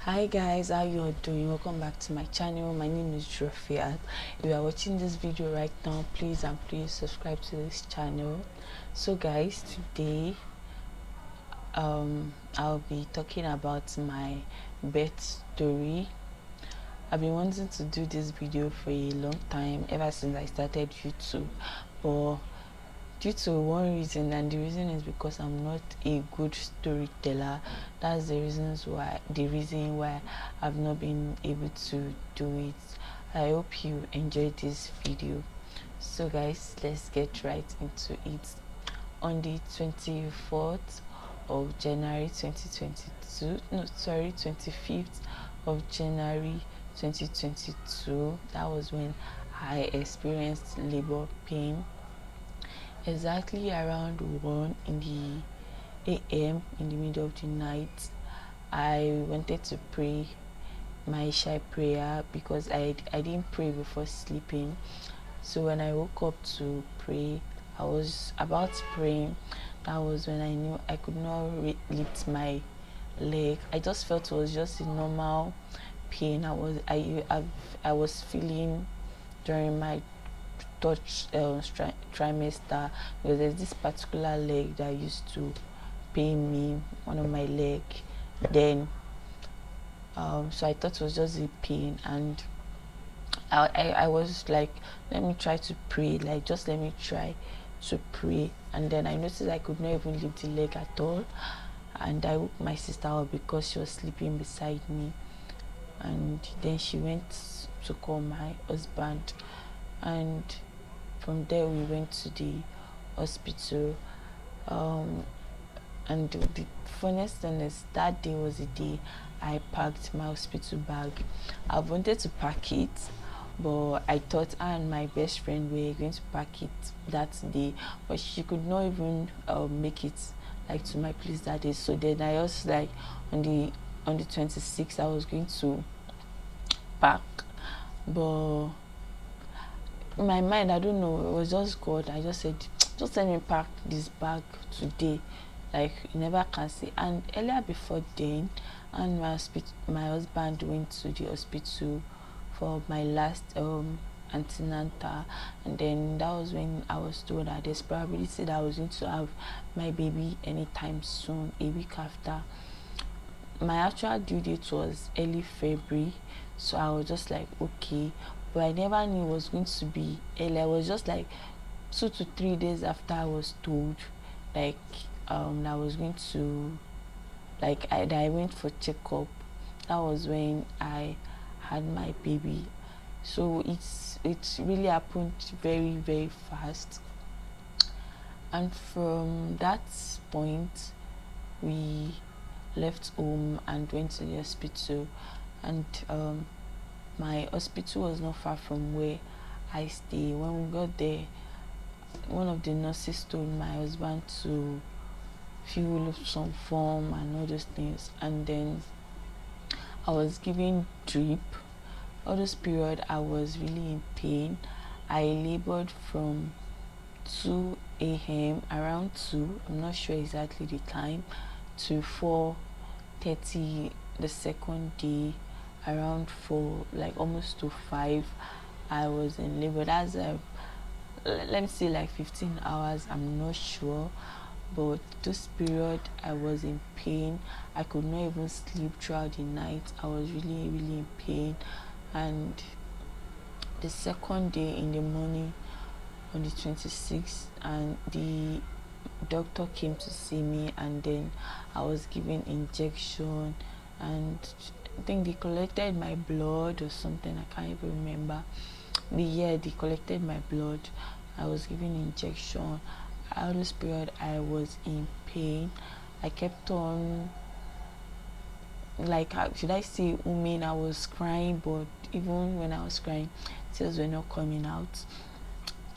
Hi guys, how you all doing? Welcome back to my channel. My name is Jofia. If you are watching this video right now, please subscribe to this channel. So guys, today I'll be talking about my birth story. I've been wanting to do this video for a long time, ever since I started YouTube, but due to one reason, and the reason is because I'm not a good storyteller. That's the reason why I've not been able to do it. I hope you enjoyed this video. So guys, let's get right into it. On the 24th of January 2022, no sorry 25th of January 2022, that was when I experienced labor pain. Exactly around 1 in the a.m. in the middle of the night, I wanted to pray my Isha prayer because I didn't pray before sleeping. So when I woke up to pray, I was about praying. That was when I knew I could not lift my leg. I just felt it was just a normal pain I was feeling during my touch trimester, because there's this particular leg that used to pain me, one of my leg then. So I thought it was just a pain, and I was like, let me try to pray, like just let me try to pray. And then I noticed I could not even lift the leg at all, and I woke my sister up because she was sleeping beside me. And then she went to call my husband, and from there we went to the hospital. And the funniest thing is, that day was the day I packed my hospital bag. I wanted to pack it, but I thought I and my best friend were going to pack it that day, but she could not even make it like to my place that day. So then I was like, on the 26th I was going to pack, but in my mind, I don't know, it was just God. I just said, just let me pack this bag today, like you never can see. And earlier before then, and my husband went to the hospital for my last antenatal, and then that was when I was told that there's probability that I was going to have my baby anytime soon, a week after. My actual due date was early February, so I was just like, okay, but I never knew it was going to be early. I was just like 2 to 3 days after I was told, like I was going to, like I went for checkup. That was when I had my baby. So it's really happened very, very fast. And from that point, we left home and went to the hospital. And my hospital was not far from where I stay. When we got there, one of the nurses told my husband to fill some form and all those things, and then I was given drip. All this period I was really in pain. I labored from 2 a.m. around 2, I'm not sure exactly the time, to 4:30 the second day, around 4, like almost to 5, I was in labor. That's let me say like 15 hours, I'm not sure. But this period I was in pain. I could not even sleep throughout the night. I was really, really in pain. And the second day in the morning, on the 26th, and the doctor came to see me, and then I was given injection, and I think they collected my blood or something, I can't even remember. But yeah, they collected my blood. I was given injection. All this period I was in pain. I kept on, like, should I say umming? I was crying, but even when I was crying, tears were not coming out.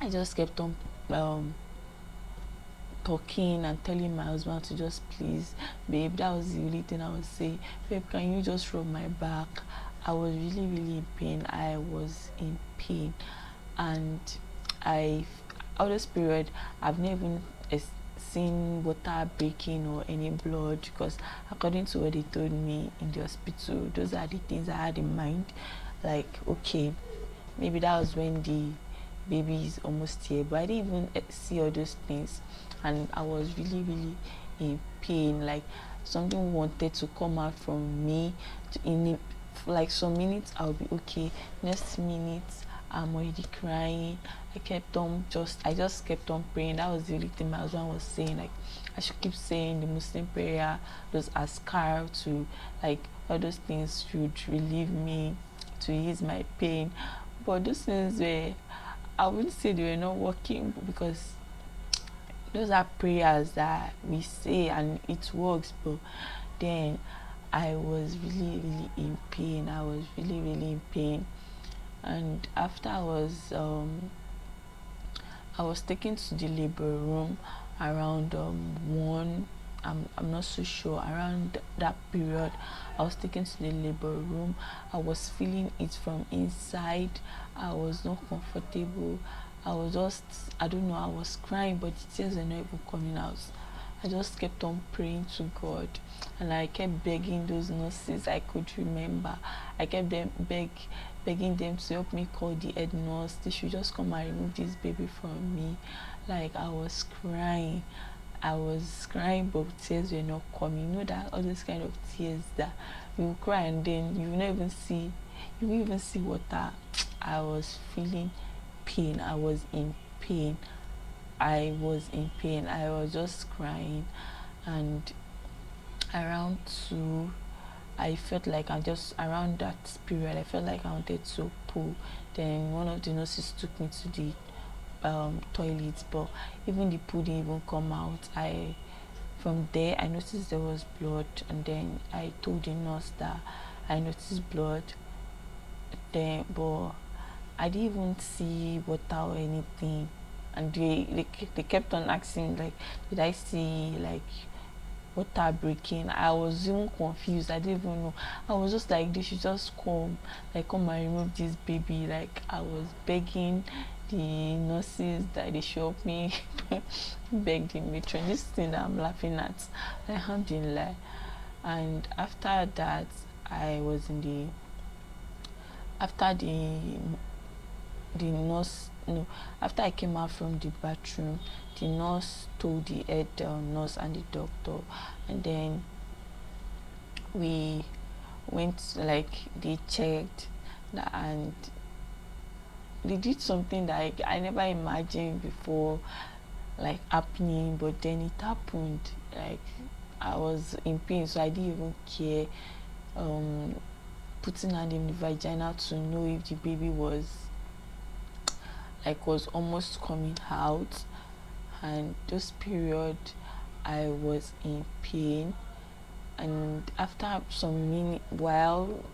I just kept on talking and telling my husband to just, please, babe, that was the only thing I would say, babe, can you just rub my back? I was really, really in pain. I was in pain. And all this period I've never even seen water breaking or any blood, because according to what they told me in the hospital, those are the things I had in mind. Like, okay, maybe that was when the baby is almost here, but I didn't even see all those things, and I was really, really in pain. Like something wanted to come out from me. Like some minutes I'll be okay, next minute I'm already crying. I just kept on praying. That was the only thing my husband was saying. Like I should keep saying the Muslim prayer, those askar to, like, all those things should relieve me, to ease my pain. But those things were, I wouldn't say they were not working, because those are prayers that we say and it works. But then I was really, really in pain. I was really, really in pain. And after I was taken to the labor room around 1. I'm not so sure. Around that period, I was taken to the labor room. I was feeling it from inside. I was not comfortable. I was just, I don't know, I was crying, but the tears were not even coming out. I just kept on praying to God, and I kept begging those nurses I could remember. I kept begging them to help me call the head nurse. They should just come and remove this baby from me. Like I was crying. But tears were not coming. You know that all those kind of tears that you cry and then you will even see water. I was feeling pain. I was in pain. I was just crying, and around 2, I felt like I just around that period I felt like I wanted to poo. Then one of the nurses took me to the toilet, but even the poo didn't even come out. From there I noticed there was blood, and then I told the nurse that I noticed blood. Then, but I didn't even see water or anything, and they kept on asking, like, did I see like water breaking? I was even confused. I didn't even know. I was just like, they should just come and remove this baby. Like I was begging the nurses that they should help me beg the matron. This thing that I'm laughing at, alhamdulillah. And after that, I was in the after the nurse no after I came out from the bathroom, the nurse told the head nurse and the doctor, and then we went, like, they checked that, and they did something that I never imagined before, like, happening. But then it happened. Like, I was in pain, so I didn't even care. Putting hand in the vagina to know if the baby was almost coming out, and those period I was in pain. And after some while,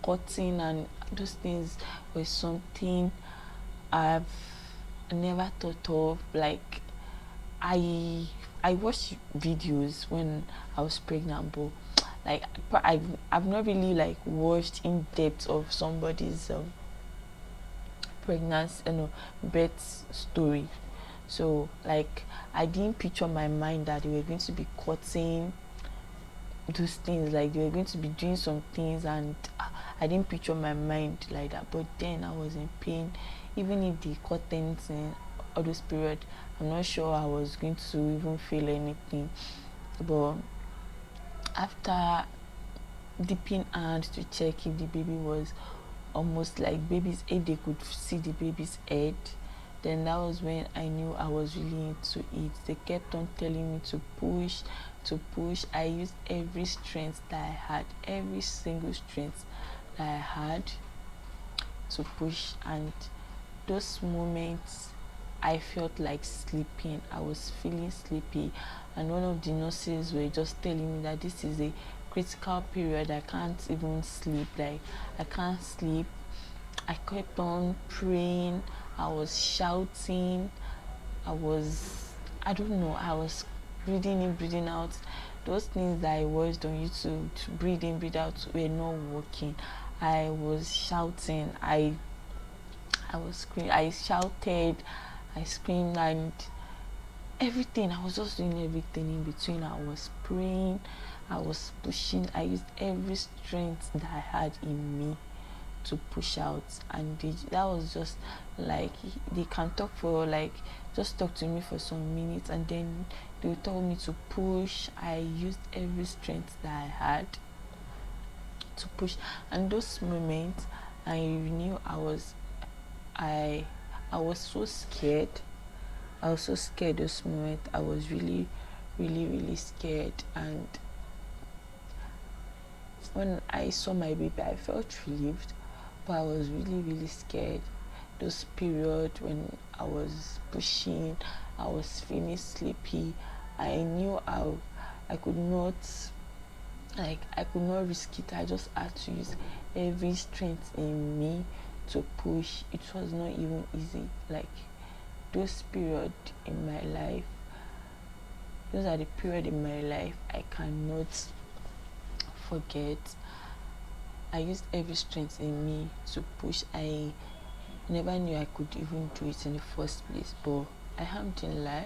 cutting and those things were something I've never thought of. Like, I watched videos when I was pregnant, but like I've not really like watched in depth of somebody's pregnancy, birth story. So like I didn't picture my mind that they were going to be cutting those things, like they were going to be doing some things, and I didn't picture my mind like that. But then I was in pain. Even if they cut things in all those period, I'm not sure I was going to even feel anything. But after dipping hand to check if the baby was almost like baby's head, they could see the baby's head, then that was when I knew I was really into it. They kept on telling me to push. I used every strength that I had, every single strength that I had to push. And those moments I felt like sleeping. I was feeling sleepy, and one of the nurses were just telling me that this is a critical period. I can't even sleep. Like, I can't sleep. I kept on praying. I was shouting. I don't know, I was breathing in, breathing out. Those things that I watched on YouTube to breathe in, breathe out were not working. I was shouting. I was screaming. I shouted. I screamed, and everything. I was just doing everything in between. I was praying, I was pushing. I used every strength that I had in me to push out, and that was just like, they can talk for like, just talk to me for some minutes and then they told me to push. I used every strength that I had to push, and those moments I knew I I was so scared. I was so scared those moments. I was really, really, really scared. And when I saw my baby, I felt relieved, but I was really, really scared. Those periods when I was pushing, I was feeling sleepy. I knew I could not, I could not risk it. I just had to use every strength in me to push. It was not even easy. Like, those periods in my life, those are the period in my life I cannot forget. I used every strength in me to push. I never knew I could even do it in the first place, but alhamdulillah,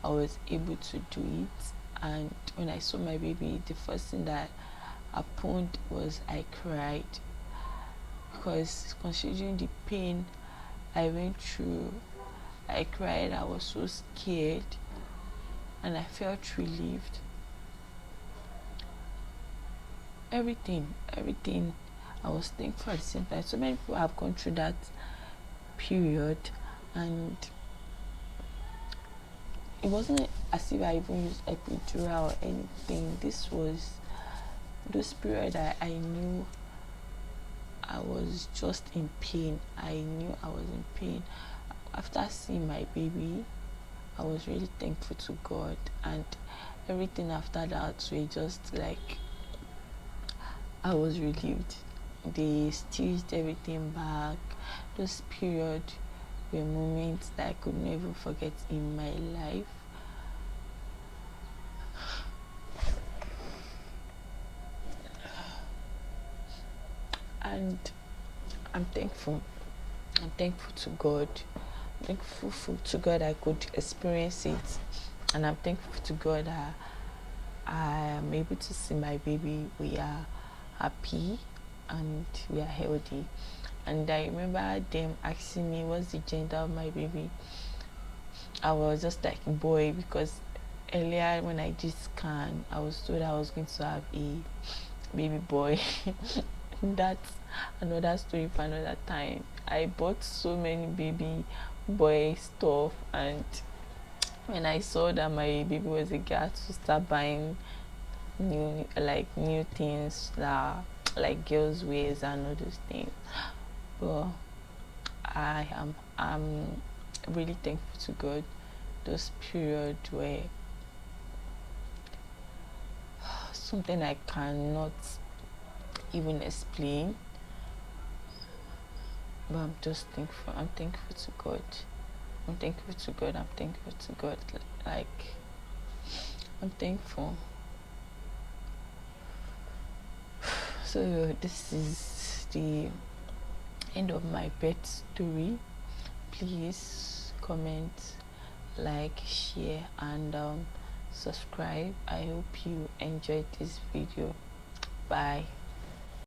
I was able to do it. And when I saw my baby, the first thing that happened was I cried, because considering the pain I went through, I cried. I was so scared and I felt relieved. Everything, I was thankful at the same time. So many people have gone through that period, and it wasn't as if I even used epidural or anything. This was those period I knew I was just in pain. I knew I was in pain. After seeing my baby, I was really thankful to God, and everything after that were just like, I was relieved. They stitched everything back. Those periods were moments that I could never forget in my life. And I'm thankful. I'm thankful to God. I'm thankful to God I could experience it. And I'm thankful to God that I am able to see my baby. We are happy and we are healthy. And I remember them asking me what's the gender of my baby. I was just like, boy, because earlier when I did scan, I was told I was going to have a baby boy. That's another story for another time. I bought so many baby boy stuff, and when I saw that my baby was a girl, to start buying new things that like girls wears and all those things. But I'm really thankful to God. Those periods were something I cannot even explain, but I'm just thankful. I'm thankful to God. I'm thankful to God. I'm thankful to God. Like, I'm thankful. So this is the end of my birth story. Please comment, like, share, and subscribe. I hope you enjoyed this video. Bye.